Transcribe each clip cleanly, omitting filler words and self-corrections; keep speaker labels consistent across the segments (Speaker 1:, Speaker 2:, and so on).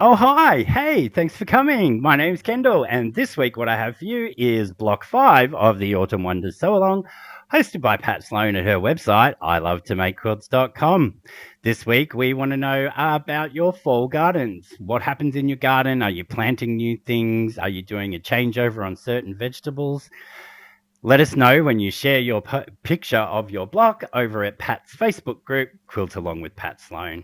Speaker 1: Oh, hi. Hey, thanks for coming. My name's Kendall, and this week what I have for you is Block 5 of the Autumn Wonders Sew-Along, hosted by Pat Sloan at her website, ilovetomakequilts.com. This week we want to know about your fall gardens. What happens in your garden? Are you planting new things? Are you doing a changeover on certain vegetables? Let us know when you share your picture of your block over at Pat's Facebook group, Quilt Along with Pat Sloan.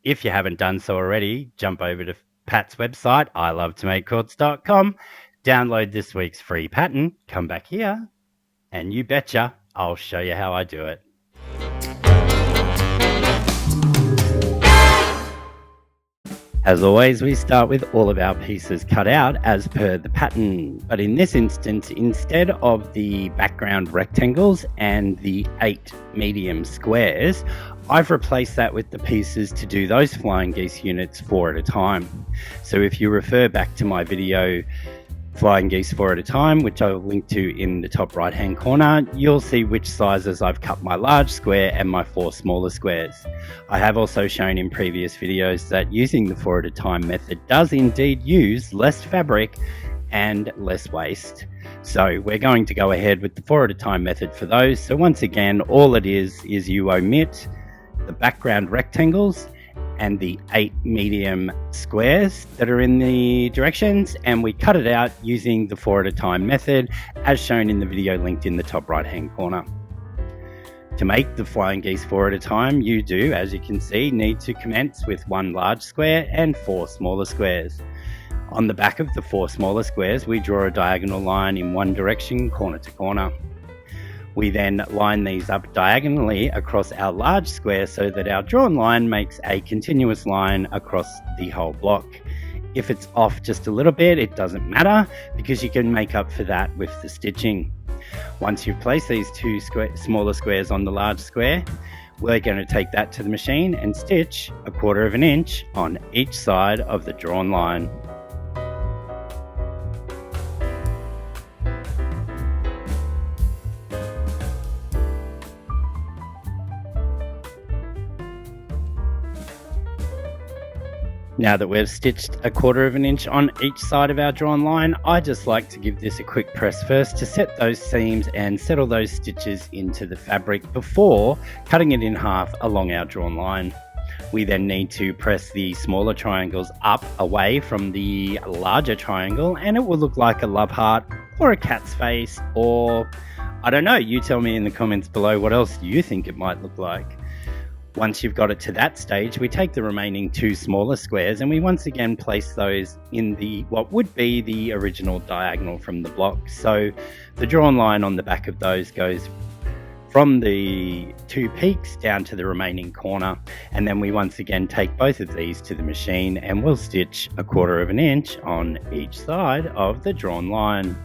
Speaker 1: If you haven't done so already, jump over to Pat's website, ilovetomakequilts.com, download this week's free pattern, come back here, and you betcha, I'll show you how I do it. As always, we start with all of our pieces cut out as per the pattern. But in this instance, instead of the background rectangles and the 8 medium squares, I've replaced that with the pieces to do those flying geese units 4 at a time. So if you refer back to my video, Flying Geese 4 at a time, which I'll link to in the top right hand corner, you'll see which sizes I've cut my large square and my 4 smaller squares. I have also shown in previous videos that using the 4 at a time method does indeed use less fabric and less waste. So we're going to go ahead with the 4 at a time method for those. So once again, all it is you omit the background rectangles and the 8 medium squares that are in the directions, and we cut it out using the 4 at a time method as shown in the video linked in the top right hand corner. To make the flying geese 4 at a time, you do, as you can see, need to commence with 1 large square and 4 smaller squares. On the back of the 4 smaller squares, we draw a diagonal line in one direction, corner to corner. We then line these up diagonally across our large square so that our drawn line makes a continuous line across the whole block. If it's off just a little bit, it doesn't matter because you can make up for that with the stitching. Once you've placed these 2 smaller squares on the large square, we're going to take that to the machine and stitch 1/4 inch on each side of the drawn line. Now that we've stitched 1/4 inch on each side of our drawn line, I just like to give this a quick press first to set those seams and settle those stitches into the fabric before cutting it in half along our drawn line. We then need to press the smaller triangles up away from the larger triangle, and it will look like a love heart or a cat's face, or I don't know, you tell me in the comments below what else you think it might look like. Once you've got it to that stage, we take the remaining 2 smaller squares and we once again place those in the what would be the original diagonal from the block. So the drawn line on the back of those goes from the 2 peaks down to the remaining corner, and then we once again take both of these to the machine and we'll stitch 1/4 inch on each side of the drawn line.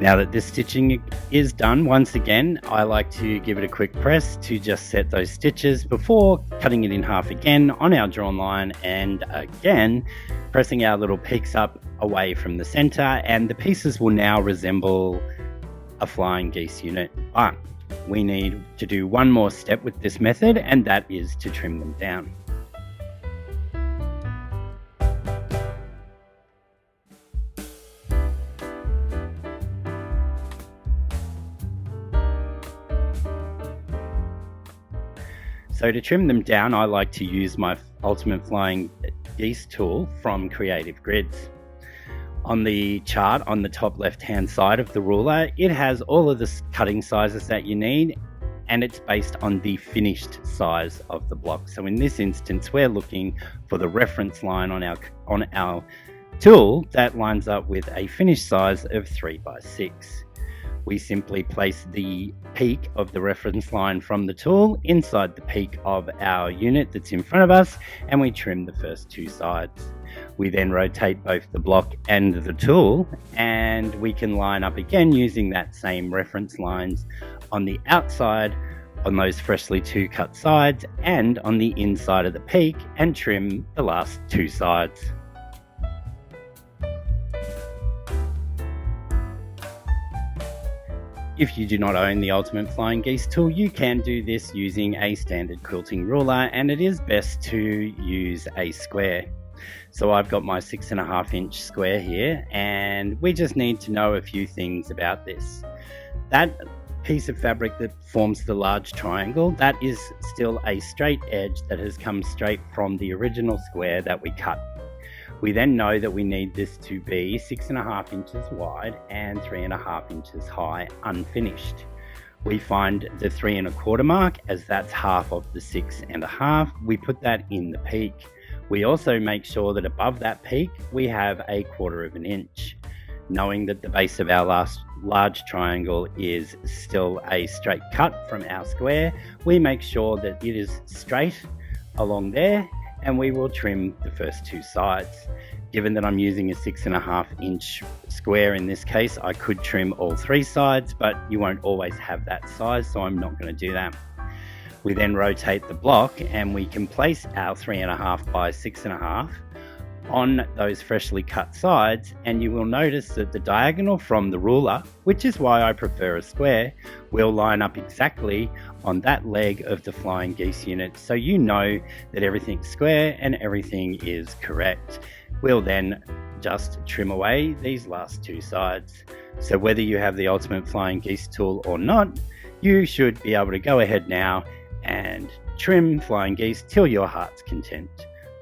Speaker 1: Now that this stitching is done, once again, I like to give it a quick press to just set those stitches before cutting it in half again on our drawn line, and again, pressing our little peaks up away from the center, and the pieces will now resemble a flying geese unit. But we need to do one more step with this method, and that is to trim them down. So to trim them down, I like to use my Ultimate Flying Geese tool from Creative Grids. On the chart on the top left hand side of the ruler, it has all of the cutting sizes that you need, and it's based on the finished size of the block. So in this instance, we're looking for the reference line on our tool that lines up with a finished size of 3x6. We simply place the peak of the reference line from the tool inside the peak of our unit that's in front of us, and we trim the first 2 sides. We then rotate both the block and the tool, and we can line up again using that same reference lines on the outside on those freshly 2 cut sides and on the inside of the peak, and trim the last 2 sides. If you do not own the Ultimate Flying Geese tool, you can do this using a standard quilting ruler, and it is best to use a square. So I've got my 6.5-inch square here, and we just need to know a few things about this. That piece of fabric that forms the large triangle, that is still a straight edge that has come straight from the original square that we cut. We then know that we need this to be 6.5 inches wide and 3.5 inches high, unfinished. We find the 3.25 mark, as that's half of the 6.5. We put that in the peak. We also make sure that above that peak we have 1/4 of an inch. Knowing that the base of our large triangle is still a straight cut from our square, we make sure that it is straight along there, and we will trim the first 2 sides. Given that I'm using a 6.5-inch square in this case, I could trim all 3 sides, but you won't always have that size, so I'm not going to do that. We then rotate the block, and we can place our 3.5 by 6.5 on those freshly cut sides, and you will notice that the diagonal from the ruler, which is why I prefer a square, will line up exactly on that leg of the flying geese unit, so you know that everything's square and everything is correct. We'll then just trim away these last 2 sides. So whether you have the Ultimate Flying Geese tool or not, you should be able to go ahead now and trim flying geese till your heart's content.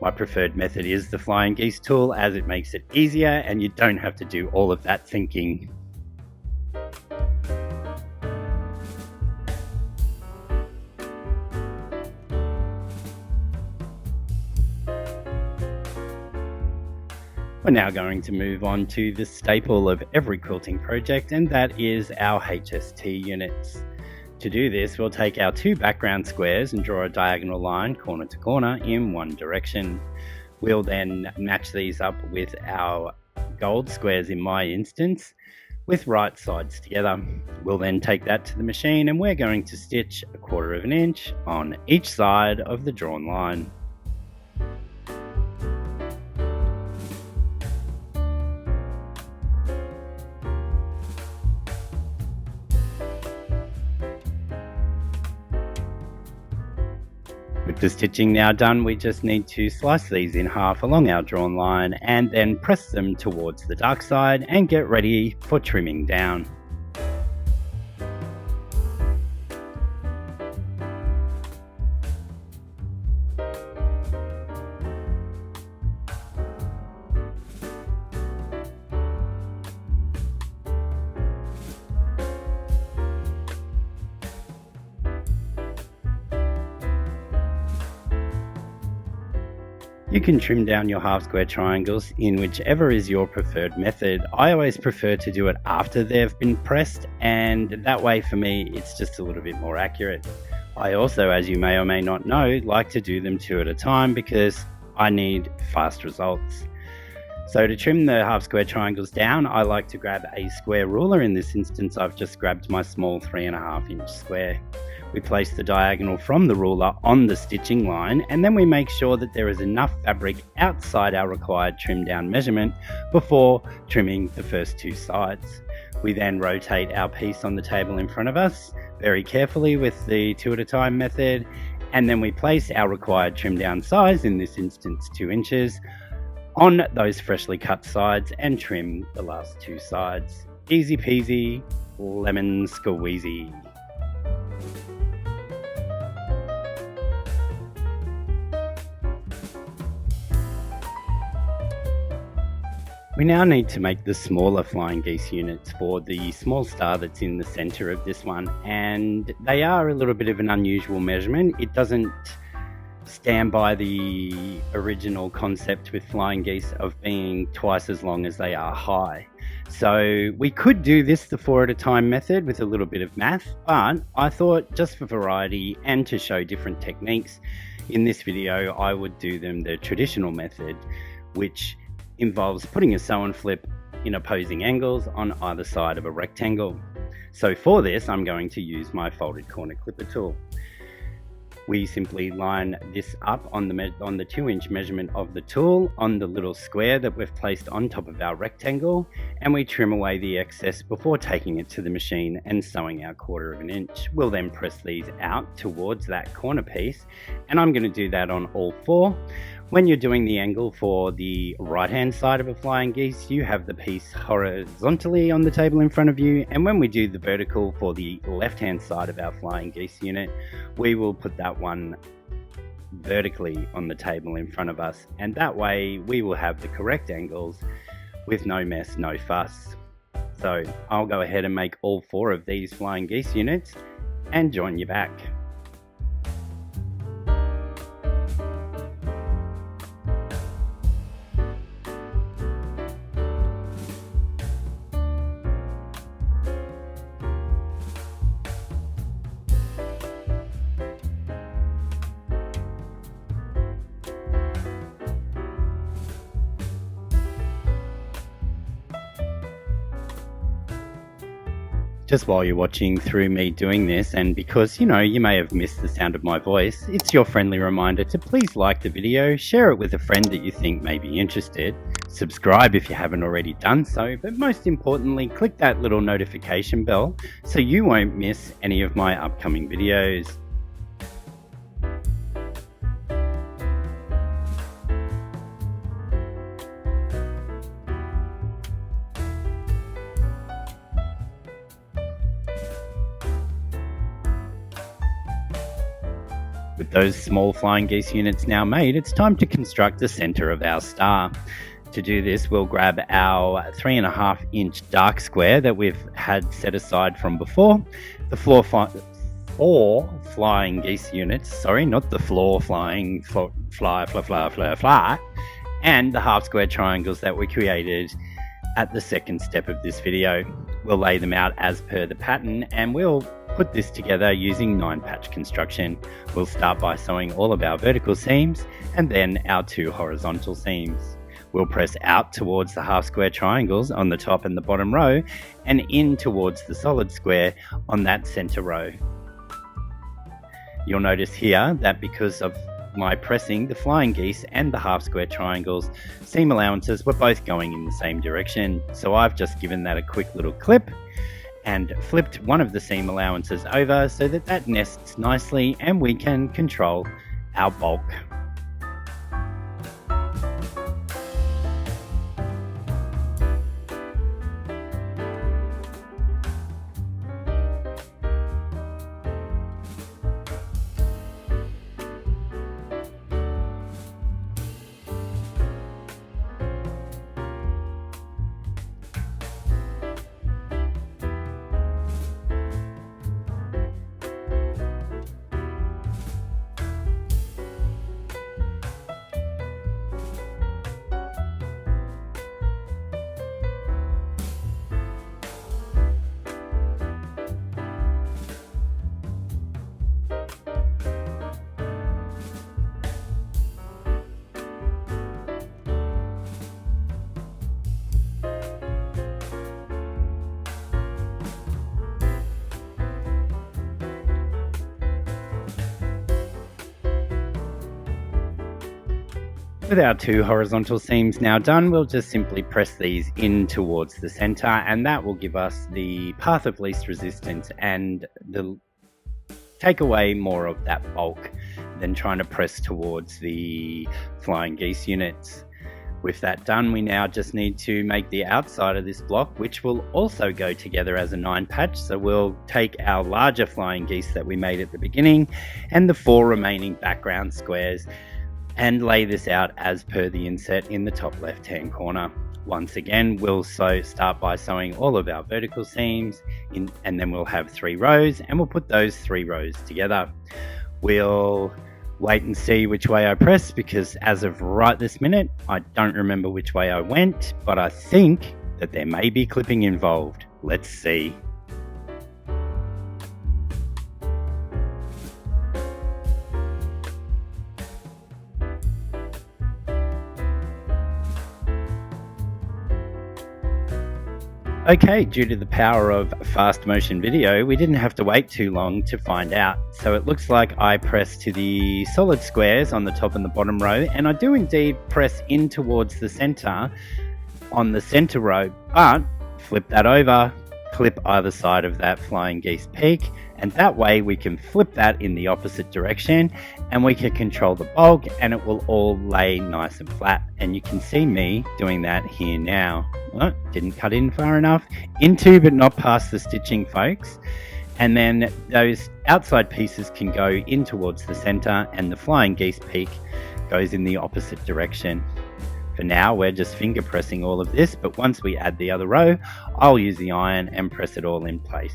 Speaker 1: My preferred method is the Flying Geese tool, as it makes it easier and you don't have to do all of that thinking. We're now going to move on to the staple of every quilting project, and that is our HST units. To do this, we'll take our 2 background squares and draw a diagonal line corner to corner in one direction. We'll then match these up with our gold squares, in my instance, with right sides together. We'll then take that to the machine, and we're going to stitch 1/4 of an inch on each side of the drawn line. With the stitching now done, we just need to slice these in half along our drawn line and then press them towards the dark side and get ready for trimming down. You can trim down your half square triangles in whichever is your preferred method. I always prefer to do it after they've been pressed, and that way for me it's just a little bit more accurate. I also, as you may or may not know, like to do them 2 at a time because I need fast results. So to trim the half square triangles down, I like to grab a square ruler. In this instance, I've just grabbed my small 3.5-inch square. We place the diagonal from the ruler on the stitching line, and then we make sure that there is enough fabric outside our required trim down measurement before trimming the first 2 sides. We then rotate our piece on the table in front of us very carefully with the 2 at a time method, and then we place our required trim down size, in this instance 2 inches, on those freshly cut sides and trim the last 2 sides. Easy peasy, lemon squeezy. We now need to make the smaller flying geese units for the small star that's in the center of this one, and they are a little bit of an unusual measurement. It doesn't stand by the original concept with flying geese of being twice as long as they are high. So we could do this the 4 at a time method with a little bit of math, but I thought just for variety and to show different techniques, in this video I would do them the traditional method, which involves putting a sew and flip in opposing angles on either side of a rectangle. So for this, I'm going to use my folded corner clipper tool. We simply line this up on the 2-inch measurement of the tool on the little square that we've placed on top of our rectangle, and we trim away the excess before taking it to the machine and sewing our 1/4 inch. We'll then press these out towards that corner piece, and I'm going to do that on all 4. When you're doing the angle for the right hand side of a flying geese, you have the piece horizontally on the table in front of you, and when we do the vertical for the left hand side of our flying geese unit, we will put that one vertically on the table in front of us, and that way we will have the correct angles with no mess, no fuss. So I'll go ahead and make all 4 of these flying geese units and join you back. Just while you're watching through me doing this, and because you may have missed the sound of my voice, it's your friendly reminder to please like the video, share it with a friend that you think may be interested, subscribe if you haven't already done so, but most importantly, click that little notification bell so you won't miss any of my upcoming videos. With those small flying geese units now made, it's time to construct the center of our star. To do this, we'll grab our 3.5-inch dark square that we've had set aside from before, the 4 flying geese units, sorry, not the floor flying, fly, and the half square triangles that we created at the second step of this video. We'll lay them out as per the pattern, and we'll put this together using 9-patch construction. We'll start by sewing all of our vertical seams and then our 2 horizontal seams. We'll press out towards the half square triangles on the top and the bottom row and in towards the solid square on that center row. You'll notice here that because of my pressing, the flying geese and the half square triangles seam allowances were both going in the same direction. So I've just given that a quick little clip and flipped one of the seam allowances over so that that nests nicely and we can control our bulk. With our 2 horizontal seams now done, we'll just simply press these in towards the center, and that will give us the path of least resistance and take away more of that bulk than trying to press towards the flying geese units. With that done, we now just need to make the outside of this block, which will also go together as a 9-patch. So we'll take our larger flying geese that we made at the beginning and the 4 remaining background squares and lay this out as per the inset in the top left hand corner. Once again, we'll start by sewing all of our vertical seams in, and then we'll have 3 rows, and we'll put those 3 rows together. We'll wait and see which way I press, because as of right this minute I don't remember which way I went, but I think that there may be clipping involved. Let's see. Okay, due to the power of fast motion video, we didn't have to wait too long to find out. So it looks like I press to the solid squares on the top and the bottom row, and I do indeed press in towards the center on the center row, but flip that over, clip either side of that flying geese peak, and that way we can flip that in the opposite direction and we can control the bulk and it will all lay nice and flat. And you can see me doing that here now. Oh, didn't cut in far enough. Into but not past the stitching, folks. And then those outside pieces can go in towards the center and the flying geese peak goes in the opposite direction. For now, we're just finger pressing all of this, but once we add the other row, I'll use the iron and press it all in place.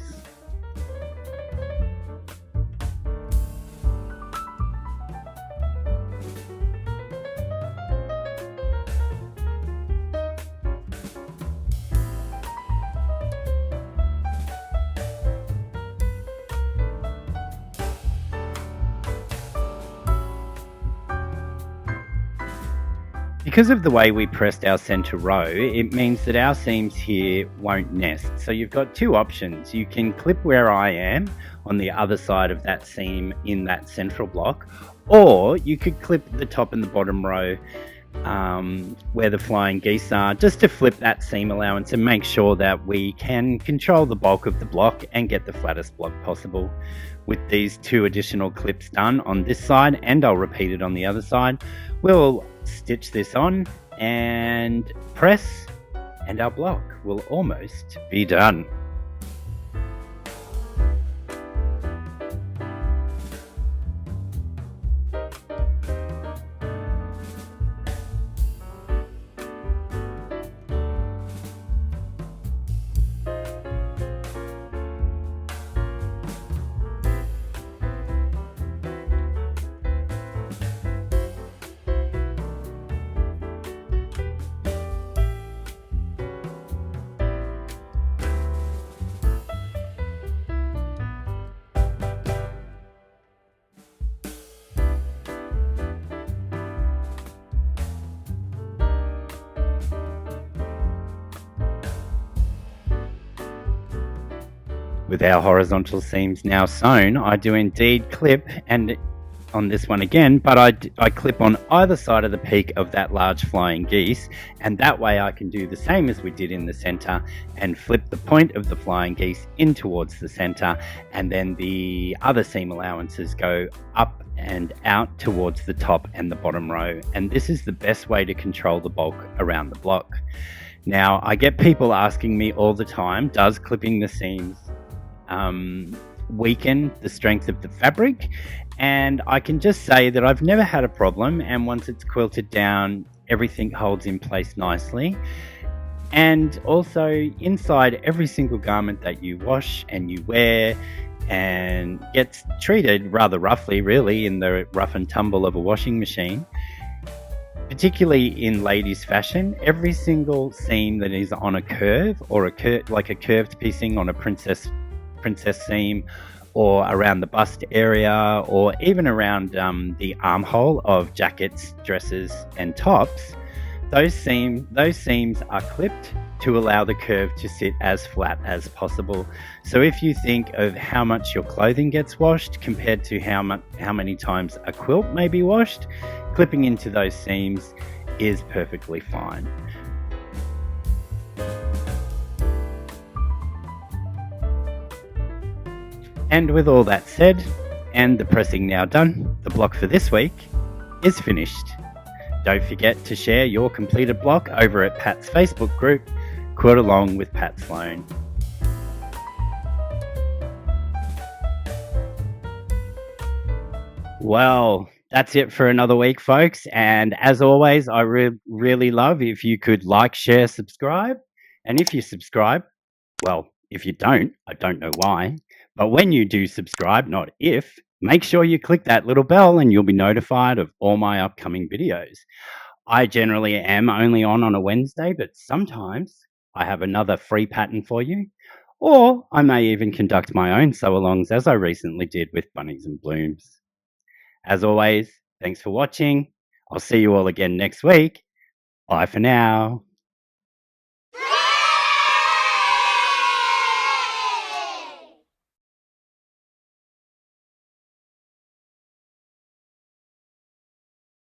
Speaker 1: Because of the way we pressed our center row, it means that our seams here won't nest. So you've got two options. You can clip where I am on the other side of that seam in that central block, or you could clip the top and the bottom row where the flying geese are, just to flip that seam allowance and make sure that we can control the bulk of the block and get the flattest block possible. With these two additional clips done on this side, and I'll repeat it on the other side, we'll stitch this on and press, and our block will almost be done. With our horizontal seams now sewn, I do indeed clip, and on this one again, but I clip on either side of the peak of that large flying geese, and that way I can do the same as we did in the center and flip the point of the flying geese in towards the center, and then the other seam allowances go up and out towards the top and the bottom row. And this is the best way to control the bulk around the block. Now, I get people asking me all the time, does clipping the seams weaken the strength of the fabric? And I can just say that I've never had a problem, and once it's quilted down, everything holds in place nicely. And also, inside every single garment that you wash and you wear and gets treated rather roughly, really, in the rough and tumble of a washing machine, particularly in ladies' fashion, every single seam that is on a curve, or like a curved piecing on a princess seam, or around the bust area, or even around the armhole of jackets, dresses and tops, those seams are clipped to allow the curve to sit as flat as possible. So if you think of how much your clothing gets washed compared to how many times a quilt may be washed, clipping into those seams is perfectly fine. And with all that said, and the pressing now done, the block for this week is finished. Don't forget to share your completed block over at Pat's Facebook group, Quilt Along with Pat Sloan. Well, that's it for another week, folks. And as always, I really love if you could like, share, subscribe. And if you subscribe, well, if you don't, I don't know why. But when you do subscribe, not if, make sure you click that little bell and you'll be notified of all my upcoming videos. I generally am only on a Wednesday, but sometimes I have another free pattern for you. Or I may even conduct my own sew-alongs, as I recently did with Bunnies and Blooms. As always, thanks for watching. I'll see you all again next week. Bye for now.